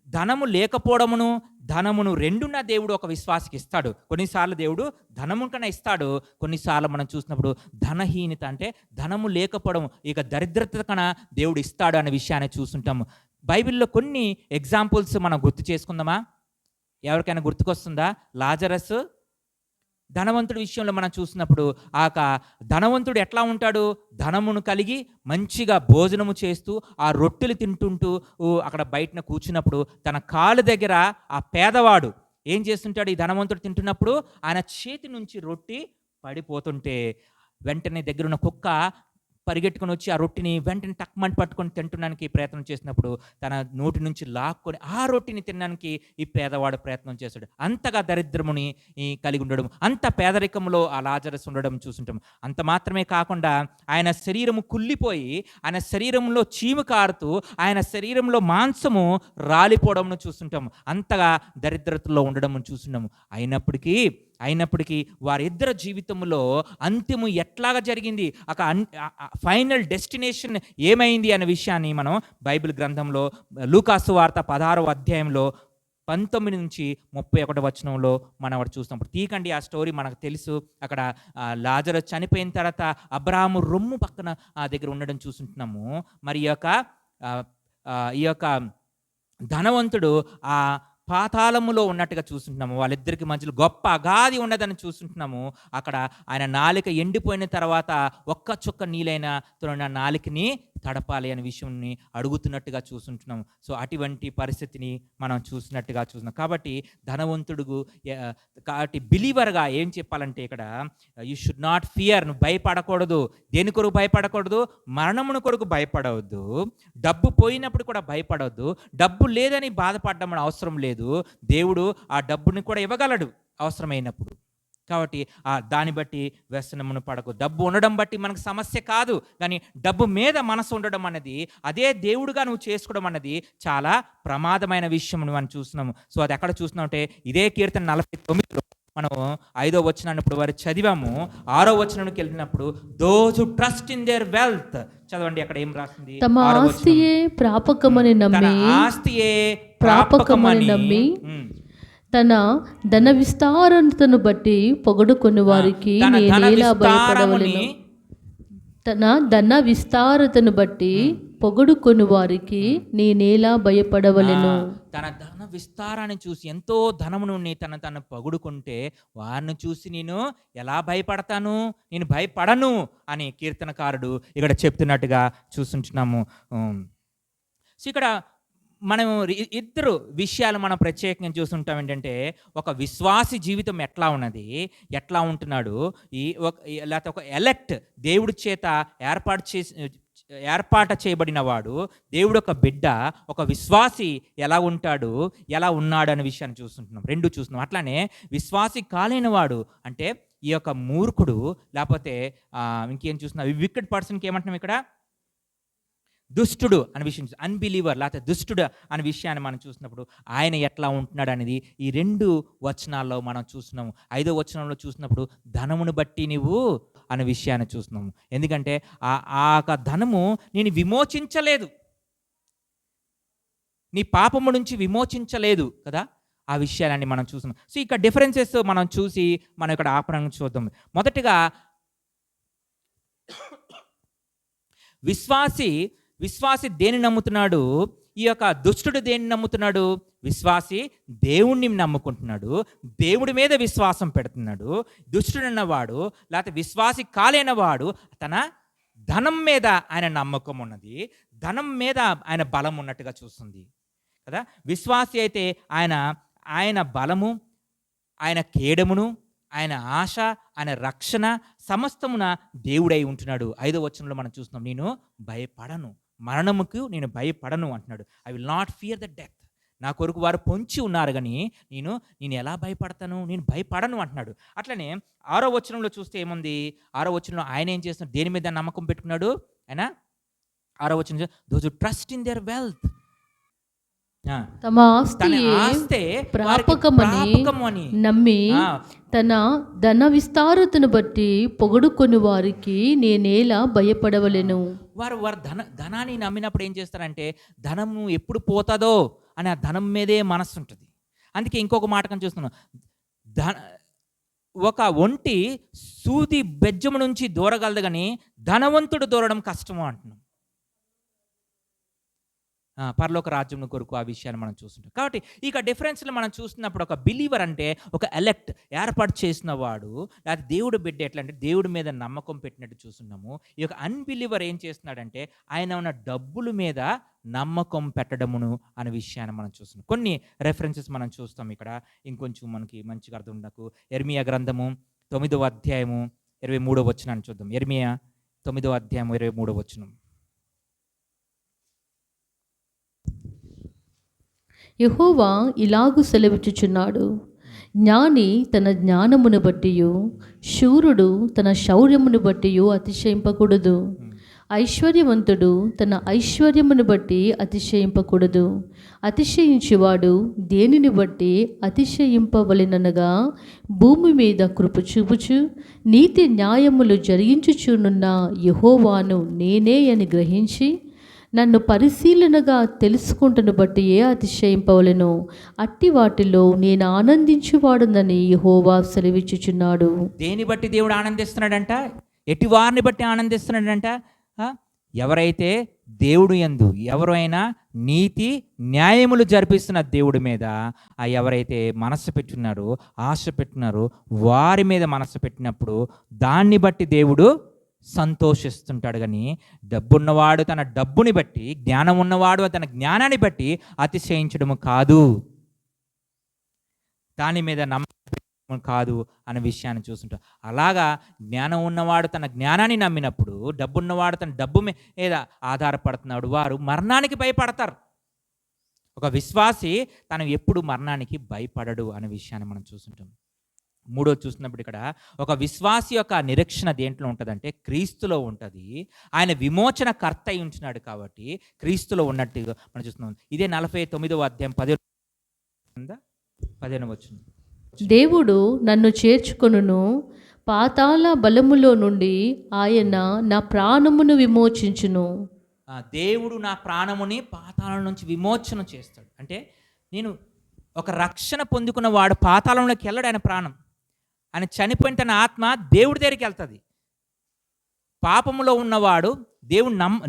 ధనము లేకపోవడమును, ధనమును రెండున్న దేవుడు ఒక విశ్వాసికి ఇస్తాడు. కొన్నిసార్లు దేవుడు ధనము కన్నా ఇస్తాడు, కొన్నిసార్లు మనం చూసినప్పుడు ధనహీనత అంటే ధనము లేకపోవడం, ఇక దరిద్రత కన్నా దేవుడు ఇస్తాడు అనే విషయాన్ని చూస్తుంటాము. బైబిల్లో కొన్ని ఎగ్జాంపుల్స్ మనం గుర్తు చేసుకుందామా? ఎవరికైనా గుర్తుకొస్తుందా? లాజరస్ ధనవంతుడి విషయంలో మనం చూసినప్పుడు ధనవంతుడు ఎట్లా ఉంటాడు? ధనమును కలిగి మంచిగా భోజనము చేస్తూ ఆ రొట్టెలు తింటుంటూ అక్కడ బయటన కూర్చున్నప్పుడు తన కాలు దగ్గర ఆ పేదవాడు ఏం చేస్తుంటాడు? ఈ ధనవంతుడు తింటున్నప్పుడు ఆయన చేతి నుంచి రొట్టి పడిపోతుంటే వెంటనే దగ్గరున్న కుక్క పరిగెట్టుకొని వచ్చి ఆ రొట్టిని వెంటనే టక్మంటి పట్టుకొని తింటున్నానికి ప్రయత్నం చేసినప్పుడు తన నోటి నుంచి లాక్కొని ఆ రొట్టిని తినడానికి ఈ పేదవాడు ప్రయత్నం చేస్తాడు. అంతగా దరిద్రముని కలిగి ఉండడం, అంత పేదరికంలో ఆ లాజరస్ ఉండడం చూస్తుంటాం. అంత మాత్రమే కాకుండా ఆయన శరీరము కుళ్ళిపోయి, ఆయన శరీరంలో చీము కారుతూ, ఆయన శరీరంలో మాంసము రాలిపోవడం చూస్తుంటాం. అంతగా దరిద్రతలో ఉండడం చూస్తున్నాము. అయినప్పటికీ వారిద్దరి జీవితంలో అంత్యము ఎట్లాగా జరిగింది, ఫైనల్ డెస్టినేషన్ ఏమైంది అనే విషయాన్ని మనం బైబిల్ గ్రంథంలో లూకాసు వార్త 16వ అధ్యాయంలో 19 నుంచి 31 వచనంలో మనం అక్కడ చూస్తాం. తీకండి ఆ స్టోరీ, మనకు తెలుసు. అక్కడ లాజరస్ చనిపోయిన తర్వాత అబ్రాహాము రొమ్ము పక్కన దగ్గర ఉండడం చూస్తుంటున్నాము. మరి ఈ యొక్క ధనవంతుడు ఆ పాతాళములో ఉన్నట్టుగా చూస్తుంటున్నాము. వాళ్ళిద్దరికి మధ్యలో గొప్ప అగాధి ఉన్నదని చూస్తుంటున్నాము. అక్కడ ఆయన నాలిక ఎండిపోయిన తర్వాత ఒక్క చుక్క నీలైన తన నాలికని తడపాలి అనే విషయాన్ని అడుగుతున్నట్టుగా చూస్తుంటున్నాము. సో అటువంటి పరిస్థితిని మనం చూస్తున్నాం. కాబట్టి ధనవంతుడు కాబట్టి బిలీవర్గా ఏం చెప్పాలంటే ఇక్కడ యూ షుడ్ నాట్ ఫియర్. నువ్వు భయపడకూడదు. దేని కొరకు భయపడకూడదు? మరణమును కొరకు భయపడవద్దు. డబ్బు పోయినప్పుడు కూడా భయపడవద్దు. డబ్బు లేదని బాధపడడం అవసరం లేదు. దేవుడు ఆ డబ్బుని కూడా ఇవ్వగలడు అవసరమైనప్పుడు. కాబట్టి దాన్ని బట్టి వ్యసనమును పడకు. డబ్బు ఉండడం బట్టి మనకు సమస్య కాదు, కానీ డబ్బు మీద మనసు ఉండడం అన్నది, అదే దేవుడుగా నువ్వు చేసుకోవడం అన్నది చాలా ప్రమాదమైన విషయం మనం చూస్తున్నాము. సో అది ఎక్కడ చూస్తున్నాం అంటే ఇదే కీర్తన 49లో మనం 5వ వచనాన్ని ఇప్పుడు వారు చదివాము. 6వ వచనానికి వెళ్ళినప్పుడు those who trust in there wealth, చదవండి అక్కడ ఏం రాసింది? తమ ఆస్తియే ప్రాపకమని నమ్మి తన ధన విస్తారతను బట్టి పొగడుకొని వారికి నేనేలా భయపడవలెను. తన ధన విస్తారతను బట్టి పొగడుకొని వారికి నేనేలా భయపడవలెను. తన ధన విస్తారాన్ని చూసి, ఎంతో ధనమును తన పొగుడుకుంటే వారిని చూసి నేను ఎలా భయపడతాను? నేను భయపడను అని కీర్తనకారుడు ఇక్కడ చెప్తున్నట్టుగా చూస్తుంటున్నాము. సో ఇక్కడ మనం ఇద్దరు విషయాలు మనం ప్రత్యేకంగా చూస్తుంటాం. ఏంటంటే ఒక విశ్వాసి జీవితం ఎట్లా ఉంటున్నాడు, లేకపోతే ఒక ఎలెక్ట్ దేవుడి చేత ఏర్పాట చేయబడిన వాడు, దేవుడు ఒక బిడ్డ, ఒక విశ్వాసి ఎలా ఉన్నాడు అనే విషయాన్ని రెండు చూస్తున్నాం. అట్లానే విశ్వాసి కాలేని వాడు అంటే ఈ యొక్క మూర్ఖుడు, లేకపోతే ఇంకేం చూస్తున్నాం, వికెడ్ పర్సన్కి ఏమంటున్నాం ఇక్కడ, దుష్టుడు అనే విషయం, అన్బిలీవర్ లేకపోతే దుష్టుడు అనే విషయాన్ని మనం చూసినప్పుడు ఆయన ఎట్లా ఉంటున్నాడు అనేది ఈ 2 వచనాల్లో మనం చూస్తున్నాము. 5వ వచనంలో చూసినప్పుడు ధనమును బట్టి నీవు అనే విషయాన్ని చూస్తున్నాము. ఎందుకంటే ఆ ధనము నేను విమోచించలేదు, నీ పాపము నుంచి విమోచించలేదు కదా, ఆ విషయాలన్నీ మనం చూస్తున్నాం. సో ఇక్కడ డిఫరెన్సెస్ మనం చూసి మనం ఇక్కడ ఆపరణం చూద్దాం. మొదటిగా విశ్వాసి దేని నమ్ముతున్నాడు, ఈ యొక్క దుష్టుడు దేన్ని నమ్ముతున్నాడు, విశ్వాసి దేవుణ్ణి నమ్ముకుంటున్నాడు, దేవుడి మీద విశ్వాసం పెడుతున్నాడు. దుష్టుడు అన్నవాడు లేకపోతే విశ్వాసి కాలేనవాడు తన ధనం మీద ఆయన నమ్మకం ఉన్నది, ధనం మీద ఆయన బలం ఉన్నట్టుగా చూస్తుంది కదా. విశ్వాసి అయితే ఆయన బలము, ఆయన కేడమును, ఆయన ఆశ, ఆయన రక్షణ సమస్తమున దేవుడై ఉంటున్నాడు. 5వ వచనంలో మనం చూస్తున్నాం, నేను భయపడను, మరణముకు నేను భయపడను అంటున్నాడు. I will not fear the death. నా కొరకు వారు పొంచి ఉన్నారు కానీ నేను ఎలా భయపడతాను, నేను భయపడను అంటున్నాడు. అట్లనే 6వ వచనంలో చూస్తే ఏముంది, 6వ వచనంలో ఆయన ఏం చేస్తున్నాడు, దేని మీద నమ్మకం పెట్టుకున్నాడు ఆయన. 6వ వచనం, those who trust in there wealth, తమ ఆస్తి ప్రాపకమని నమ్మి తన ధన విస్తారతను బట్టి పొగడుకొని వారికి నేనేలా భయపడవలెను. వారు ధనాన్ని నమ్మినప్పుడు ఏం చేస్తారంటే, ధనము ఎప్పుడు పోతుందో అని ఆ ధనం మీదే మనస్సు ఉంటుంది. అందుకే ఇంకొక మాట కానీ చూస్తున్నాం, ఒక ఒంటి సూది బెజ్జము నుంచి దూరగలదు కానీ ధనవంతుడు దూరడం కష్టము అంటున్నాం. పరలోక రాజ్యం కొరకు ఆ విషయాన్ని మనం చూస్తుంటాం. కాబట్టి ఇక డిఫరెన్స్లో మనం చూస్తున్నప్పుడు ఒక బిలీవర్ అంటే ఒక ఎలెక్ట్, ఏర్పాటు చేసిన వాడు, లేకపోతే దేవుడు బిడ్డ ఎట్లా అంటే దేవుడి మీద నమ్మకం పెట్టినట్టు చూస్తున్నాము. ఈ యొక్క అన్బిలీవర్ ఏం చేస్తున్నాడంటే ఆయన ఉన్న డబ్బుల మీద నమ్మకం పెట్టడమును అనే విషయాన్ని మనం చూస్తున్నాం. కొన్ని రెఫరెన్సెస్ మనం చూస్తాం ఇక్కడ, ఇంకొంచెం మనకి మంచిగా అర్థం ఉండకు. యెర్మీయా గ్రంథము 9వ అధ్యాయము 23వ వచనాన్ని చూద్దాం. యెర్మీయా 9వ అధ్యాయం 23వ వచనం. యెహోవా ఇలాగు సెలవిచ్చుచున్నాడు, జ్ఞాని తన జ్ఞానమును బట్టియు శూరుడు తన శౌర్యమును బట్టియు అతిశయింపకూడదు. ఐశ్వర్యవంతుడు తన ఐశ్వర్యమును బట్టి అతిశయింపకూడదు. అతిశయించువాడు దేనిని బట్టి అతిశయింపవలెననగా భూమి మీద కృప చూపుచు నీతి న్యాయములు జరిగించుచునున్న యెహోవాను నేనే అని గ్రహించి నన్ను పరిశీలనగా తెలుసుకుంటును బట్టి అతిశయింపవలెను. అట్టి వాటిలో నేను ఆనందించువాడునని యెహోవా సెలవిచ్చుచున్నాడు. దేని బట్టి దేవుడు ఆనందిస్తున్నాడంట, ఎట్టి వారిని బట్టి ఆనందిస్తున్నాడంట. ఎవరైతే దేవుడు యందు ఎవరైనా నీతి న్యాయములు జరిపిస్తున్న దేవుడి మీద ఎవరైతే మనస్సు పెట్టున్నారో, ఆశ పెట్టున్నారో వారి మీద మనస్సు పెట్టినప్పుడు దాన్ని బట్టి దేవుడు సంతోషిస్తుంటాడు. కానీ డబ్బున్నవాడు తన డబ్బుని బట్టి, జ్ఞానం ఉన్నవాడు తన జ్ఞానాన్ని బట్టి అతిశయించడము కాదు, దాని మీద నమ్మకం కాదు అనే విషయాన్ని చూస్తుంటాం. అలాగా జ్ఞానం ఉన్నవాడు తన జ్ఞానాన్ని నమ్మినప్పుడు, డబ్బున్నవాడు తన డబ్బు మీద ఆధారపడుతున్నాడు, వారు మరణానికి భయపడతారు. ఒక విశ్వాసి తను ఎప్పుడు మరణానికి భయపడడు అనే విషయాన్ని మనం చూస్తుంటాం. మూడోది చూసినప్పుడు ఇక్కడ ఒక విశ్వాసి యొక్క నిరీక్షణ దేంట్లో ఉంటుందంటే క్రీస్తులో ఉంటుంది. ఆయన విమోచన కర్త అయి ఉంటున్నాడు కాబట్టి క్రీస్తులో ఉన్నట్టుగా మనం చూస్తున్నాం. ఇదే 49వ అధ్యాయం 15వ వచనం. దేవుడు నన్ను చేర్చుకొనును, పాతాళ బలములో నుండి ఆయన నా ప్రాణమును విమోచించును. దేవుడు నా ప్రాణముని పాతాళం నుంచి విమోచన చేస్తాడు. అంటే నేను ఒక రక్షణ పొందుకున్న వాడు పాతాళంలోకి వెళ్ళడు. ఆయన ప్రాణం, ఆయన చనిపోయిన తన ఆత్మ దేవుడి దగ్గరికి వెళ్తుంది. పాపములో ఉన్నవాడు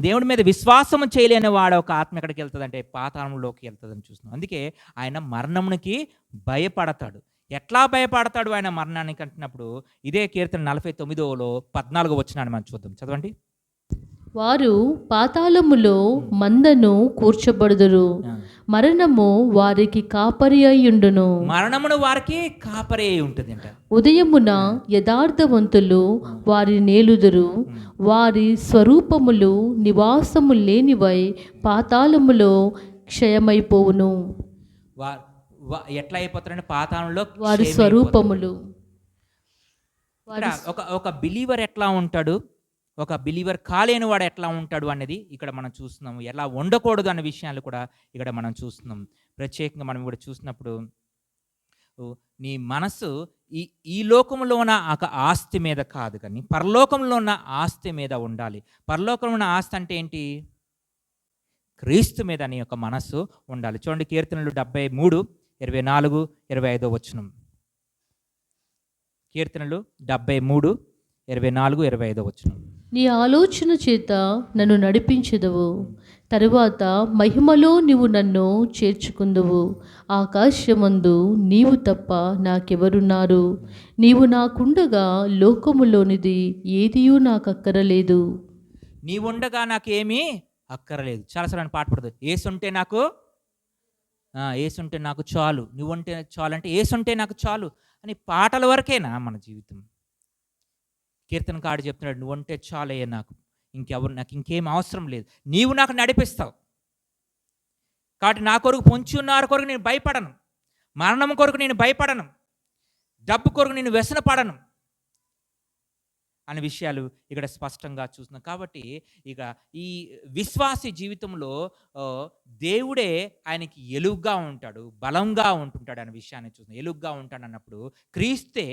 దేవుడి మీద విశ్వాసము చేయలేని వాడు ఒక ఆత్మ ఎక్కడికి వెళ్తుంది అంటే పాతాళంలోకి వెళ్తుందని చూస్తున్నాం. అందుకే ఆయన మరణమునికి భయపడతాడు. ఎట్లా భయపడతాడు ఆయన మరణానికి అంటున్నప్పుడు ఇదే కీర్తన 49లో 14వ వచనాన్ని మనం చూద్దాం. చదవండి. వారు పాతాళములో మందను కూర్చబడుదురు, మరణము వారికి కాపరి అయ్యుండును. మరణమును వారికి కాపరి అయి ఉంటుంది అంట. ఉదయమున యథార్థవంతులు వారి నేలుదురు, వారి స్వరూపములు నివాసము లేనివై పాతాళములో క్షయమైపోవును. ఎట్లా అయిపోతారంటే పాతాళంలో వారి స్వరూపములు. ఒక బిలీవర్ ఎట్లా ఉంటాడు, ఒక బిలీవర్ కాలేని వాడు ఎట్లా ఉంటాడు అనేది ఇక్కడ మనం చూస్తున్నాము. ఎలా ఉండకూడదు అనే విషయాలు కూడా ఇక్కడ మనం చూస్తున్నాం. ప్రత్యేకంగా మనం కూడా చూసినప్పుడు నీ మనసు ఈ లోకంలో ఉన్న ఒక ఆస్తి మీద కాదు, కానీ పరలోకంలో ఉన్న ఆస్తి మీద ఉండాలి. పరలోకంలో ఉన్న ఆస్తి అంటే ఏంటి? క్రీస్తు మీద నీ యొక్క మనస్సు ఉండాలి. చూడండి, కీర్తనలు 73, 24, 25 వచనం. కీర్తనలు 73, 24, 25 వచనం. నీ ఆలోచన చేత నన్ను నడిపించెదవు, తరువాత మహిమలో నీవు నన్ను చేర్చుకుందువు. ఆకాశమందు నీవు తప్ప నాకెవరున్నారు? నీవు నాకుండగా లోకములోనిది ఏదియూ నాకు అక్కరలేదు. నీవుండగా నాకేమీ అక్కరలేదు. చాలాసార్లు పాట పడుతుంది, ఏసుంటే నాకు చాలు, నువ్వుంటే చాలు అంటే ఏసుంటే నాకు చాలు అని పాటల వరకేనా మన జీవితం? కీర్తనకారుడు చెప్తున్నాడు, నువ్వుంటే చాలయ్యా, నాకు ఇంకేం అవసరం లేదు, నీవు నాకు నడిపిస్తావు. కాబట్టి నా కొరకు పొంచి ఉన్నారు కొరకు నేను భయపడను, మరణం కొరకు నేను భయపడను, డబ్బు కొరకు నేను వ్యసన పడను అనే విషయాలు ఇక్కడ స్పష్టంగా చూస్తున్నాం. కాబట్టి ఇక ఈ విశ్వాసి జీవితంలో దేవుడే ఆయనకి ఎలుగ్గా ఉంటాడు, బలంగా ఉంటుంటాడు అనే విషయాన్ని చూస్తున్నాం. ఎలుగ్గా ఉంటాడు అన్నప్పుడు క్రీస్తే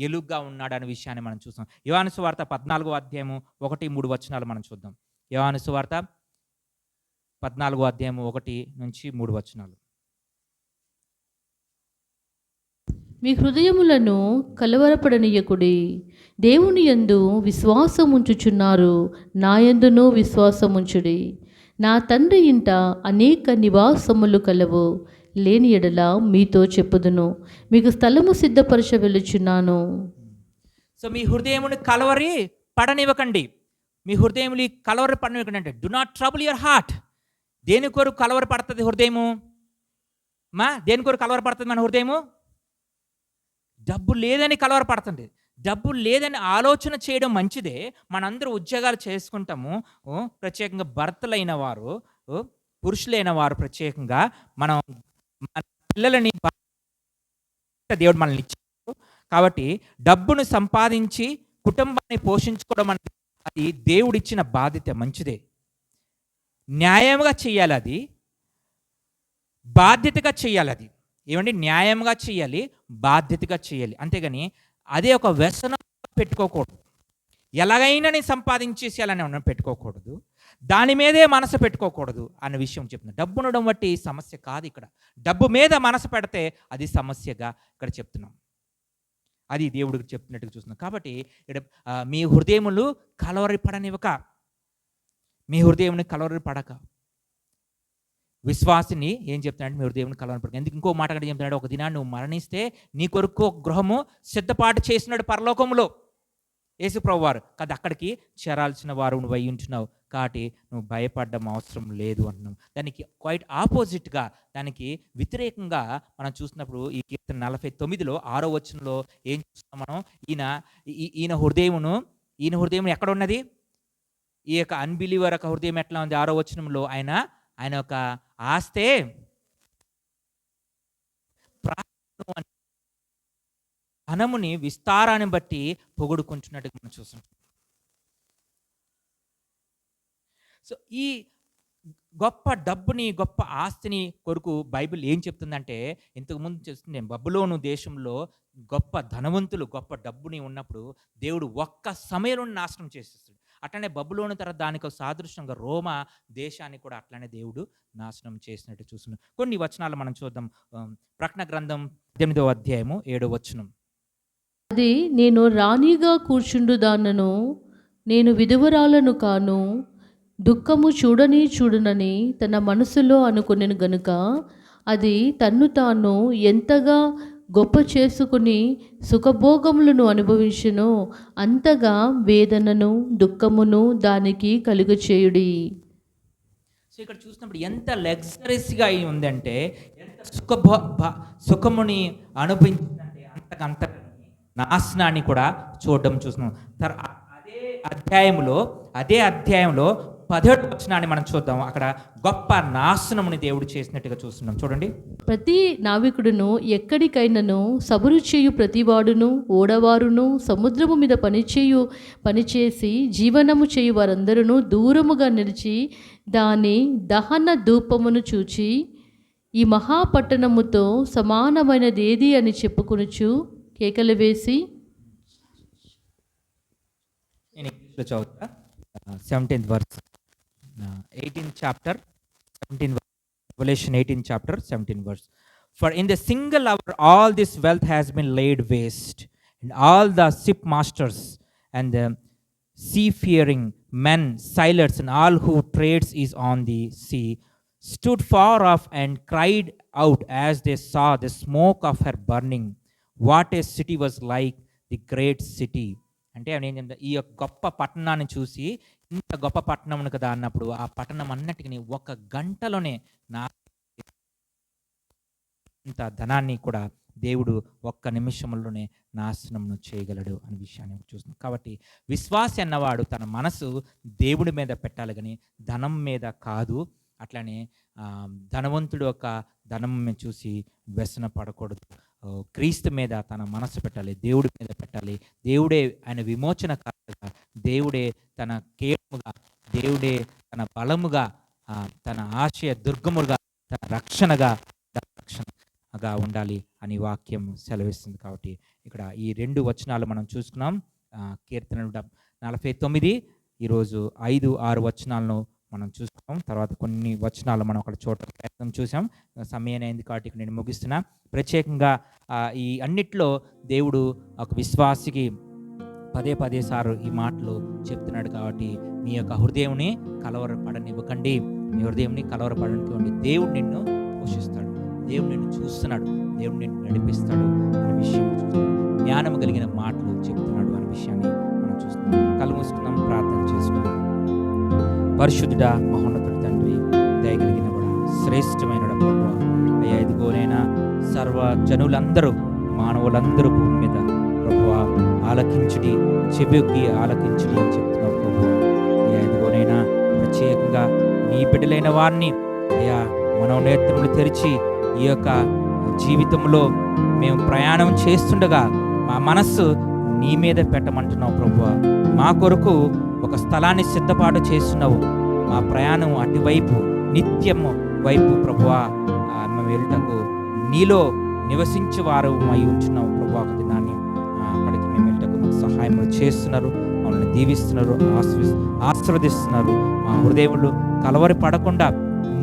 ఎలుగ్గా ఉన్నాడు అనే విషయాన్ని మనం చూస్తాం. యోహాను సువార్త 14వ అధ్యాయము 1, 3 వచనాలు మనం చూద్దాం. యోహాను సువార్త 14వ అధ్యాయము 1 నుంచి 3 వచనాలు. మీ హృదయములను కలవరపడనీయకుడి, దేవుని యందు విశ్వాసముంచుచున్నారు, నా యందును విశ్వాసముంచుడి. నా తండ్రి ఇంట అనేక నివాసములు కలవు, లేని ఎడల మీతో చెప్పుదును, మీకు స్థలము సిద్ధపరచ వెళ్ళుచున్నాను. సో మీ హృదయముని కలవరి పడనివ్వకండి. మీ హృదయముని కలవరి పడనివ్వకండి అంటే do not trouble your heart. దేని కొరకు కలవరి పడుతుంది హృదయము? దేని కొరకు కలవర పడుతుంది మన హృదయము? డబ్బు లేదని కలవరపడుతుంది. డబ్బు లేదని ఆలోచన చేయడం మంచిదే. మనందరూ ఉద్యోగాలు చేసుకుంటాము. ప్రత్యేకంగా భర్తలైన వారు, పురుషులైన వారు ప్రత్యేకంగా మన పిల్లలని దేవుడు మనల్ని ఇచ్చారు. కాబట్టి డబ్బును సంపాదించి కుటుంబాన్ని పోషించుకోవడం అనేది అది దేవుడిచ్చిన బాధ్యత, మంచిదే. న్యాయంగా చేయాలి, అది బాధ్యతగా చేయాలి. అది ఏమండి, న్యాయంగా చేయాలి, బాధ్యతగా చేయాలి. అంతేగాని అదే ఒక వ్యసనం పెట్టుకోకూడదు. ఎలాగైనా నేను సంపాదించేసేయాలని పెట్టుకోకూడదు, దాని మీదే మనసు పెట్టుకోకూడదు అన్న విషయం చెప్తున్నాను. డబ్బు ఉండడం బట్టి సమస్య కాదు. ఇక్కడ డబ్బు మీద మనసు పెడితే అది సమస్యగా ఇక్కడ చెప్తున్నాం. అది దేవుడికి చెప్తున్నట్టుగా చూస్తున్నాం. కాబట్టి ఇక్కడ మీ హృదయములు కలవరపడనివ్వక, మీ హృదయముని కలవరపడక, విశ్వాసిని ఏం చెప్తున్నాడు? మీ హృదయముని కలవరపడక. ఎందుకు ఇంకో మాట కూడా చెప్తున్నాడు, ఒక దినాన్ని నువ్వు మరణిస్తే నీ కొరకు ఒక గృహము సిద్ధపాటు చేసినాడు పరలోకములో యేసు ప్రభువారు. కదా అక్కడికి చేరాల్సిన వారు నువ్వు అయి ఉంటున్నావు. కాబట్టి నువ్వు భయపడడం అవసరం లేదు అంటున్నావు. దానికి క్వైట్ ఆపోజిట్గా, దానికి వ్యతిరేకంగా మనం చూసినప్పుడు ఈ కీర్తన 49లో 6వ వచనంలో ఏం చూస్తున్నాం మనం? ఈయన హృదయం ఎక్కడ ఉన్నది? ఈ యొక్క అన్బిలీవర్ యొక్క హృదయం ఎట్లా ఉంది? 6వ వచనంలో ఆయన యొక్క ఆస్తే ధనముని విస్తారాన్ని బట్టి పొగుడుకుంటున్నట్టుగా మనం చూస్తాం. సో ఈ గొప్ప డబ్బుని, గొప్ప ఆస్తిని కొరకు బైబిల్ ఏం చెప్తుందంటే, ఇంతకుముందు చేస్తుంది, బబులోను దేశంలో గొప్ప ధనవంతులు, గొప్ప డబ్బుని ఉన్నప్పుడు దేవుడు ఒక్క సమయంలో నాశనం చేసేస్తాడు. అట్లనే బబులోను తర్వాత దానికి సాదృశ్యంగా రోమా దేశాన్ని కూడా అట్లనే దేవుడు నాశనం చేసినట్టు చూస్తున్నాం. కొన్ని వచనాలు మనం చూద్దాం. ప్రకటన గ్రంథం 8వ అధ్యాయము 7వ వచనం. అది నేను రాణిగా కూర్చుండుదానను, నేను విధవరాలను కాను, దుఃఖము చూడనని తన మనసులో అనుకునేను గనుక అది తన్ను తాను ఎంతగా గొప్ప చేసుకుని సుఖభోగములను అనుభవించును, అంతగా వేదనను దుఃఖమును దానికి కలుగచేయుడి. సో ఇక్కడ చూసినప్పుడు ఎంత లగ్జరీస్గా అయి ఉందంటే, ఎంత సుఖముని అనుభవించిందంటే అంతకంత నాశనాన్ని కూడా చూడడం చూస్తున్నాం. అదే అధ్యాయంలో 17వ వచనాన్ని మనం చూద్దాం. అక్కడ గొప్ప నాశనముని దేవుడు చేసినట్టుగా చూస్తున్నాం. చూడండి. ప్రతి నావికుడును ఎక్కడికైనాను సబరు చేయు ప్రతివాడును ఓడవారును సముద్రము మీద పనిచేసి జీవనము చేయు వారందరూ దూరముగా నిలిచి దాని దహన ధూపమును చూచి ఈ మహాపట్టణముతో సమానమైనది ఏది అని చెప్పుకొనుచు కేకలు వేసి, నేను ఇంగ్లీష్లో చదువుతా. 17th verse, 18th chapter, 17th verse, Revelation 18th chapter, 17th verse. For in the single hour all this wealth has been laid waste, and all the shipmasters and the seafaring men, sailors, and all who trades is on the sea, stood far off and cried out as they saw the smoke of her burning. What a city was like, the great city. అంటే ఏంటంటే ఈ యొక్క గొప్ప పట్టణాన్ని చూసి, ఇంత గొప్ప పట్టణం కదా అన్నప్పుడు ఆ పట్టణం అన్నిటికీ 1 గంటలోనే ఇంత ధనాన్ని కూడా దేవుడు 1 నిమిషంలోనే నాశనం చేయగలడు అనే విషయాన్ని చూస్తున్నాం. కాబట్టి విశ్వాసి అన్నవాడు తన మనసు దేవుడి మీద పెట్టాలి కానీ ధనం మీద కాదు. అట్లనే ధనవంతుడు యొక్క ధనం చూసి వ్యసన పడకూడదు. క్రీస్తు మీద తన మనసు పెట్టాలి, దేవుడి మీద పెట్టాలి. దేవుడే ఆయన విమోచనకర్తగా, దేవుడే తన కేడముగా, దేవుడే తన బలముగా, తన ఆశయ దుర్గముగా, తన రక్షణగా ఉండాలి అని వాక్యం సెలవిస్తుంది. కాబట్టి ఇక్కడ ఈ 2 వచనాలు మనం చూసుకున్నాం. కీర్తన 49, ఈరోజు 5, 6 వచనాలను మనం చూస్తాం. తర్వాత కొన్ని వచనాలు మనం అక్కడ చూడటం ప్రయత్నం చూసాం. సమయం అయింది కాబట్టి నేను ముగిస్తున్నా. ప్రత్యేకంగా ఈ అన్నిట్లో దేవుడు ఒక విశ్వాసికి పదే సార్లు ఈ మాటలు చెప్తున్నాడు. కాబట్టి మీ యొక్క హృదయంని కలవరపడనివ్వకండి, మీ హృదయంని కలవరపడనివ్వండి. దేవుడు నిన్ను పోషిస్తాడు, దేవుడు నిన్ను చూస్తున్నాడు, దేవుడు నిన్ను నడిపిస్తాడు అనే విషయం చూస్తున్నాం. జ్ఞానం కలిగిన మాటలు చెప్తున్నాడు అనే విషయాన్ని మనం చూస్తున్నాం. కళ్ళు మూసుకున్నాం, ప్రార్థన చేసుకున్నాం. పరిశుద్ధుడా, మహోన్నతుడు తండ్రి, దయగలిగిన కూడా శ్రేష్టమైన ప్రభువా, అయ్యా ఇదిగోనైనా సర్వ జనులందరూ, మానవులందరూ భూమి మీద ప్రభువా ఆలకించుడి, చెవికి ఆలకించుడి అని చెప్తున్నావు ప్రభువా. అయ్యా ఇదిగోనైనా ప్రత్యేకంగా నీ బిడ్డలైన వారిని అయ్యా మనోనేత్రములు తెరిచి ఈ యొక్క జీవితంలో మేము ప్రయాణం చేస్తుండగా మా మనస్సు నీ మీద పెట్టమంటున్నావు ప్రభువా. మా కొరకు ఒక స్థలాన్ని సిద్ధపాటు చేస్తున్నావు. మా ప్రయాణం అటువైపు, నిత్యము వైపు ప్రభువా మేము వెళ్ళటకు నీలో నివసించే వారు అయి ఉంటున్నావు ప్రభువా. ఒక దినాన్ని అక్కడికి మేము వెళ్ళటకు మాకు సహాయం చేస్తున్నారు, మమ్మల్ని దీవిస్తున్నారు, ఆశీర్వదిస్తున్నారు. మా హృదయములు కలవరి పడకుండా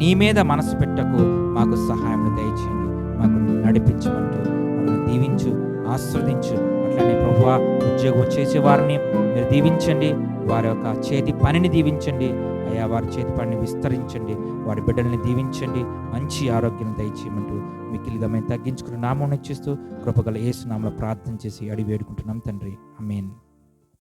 నీ మీద మనసు పెట్టకు మాకు సహాయం దయచేయండి, మాకు నడిపించమంటూ మమ్మల్ని దీవించు, ఆశీర్వదించు. అట్లనే ప్రభువా ఉద్యోగం చేసే వారిని మీరు దీవించండి, వారి యొక్క చేతి పనిని దీవించండి అయ్యా, వారి చేతి పనిని విస్తరించండి, వారి బిడ్డల్ని దీవించండి, మంచి ఆరోగ్యం దయచేయమంటూ మిక్కిలిగా మేము తగ్గించుకుని నామం ఇచ్చిస్తూ కృపగల యేసు నామములో ప్రార్థన చేసి అడిగి వేడుకుంటున్నాం తండ్రి. ఆమేన్.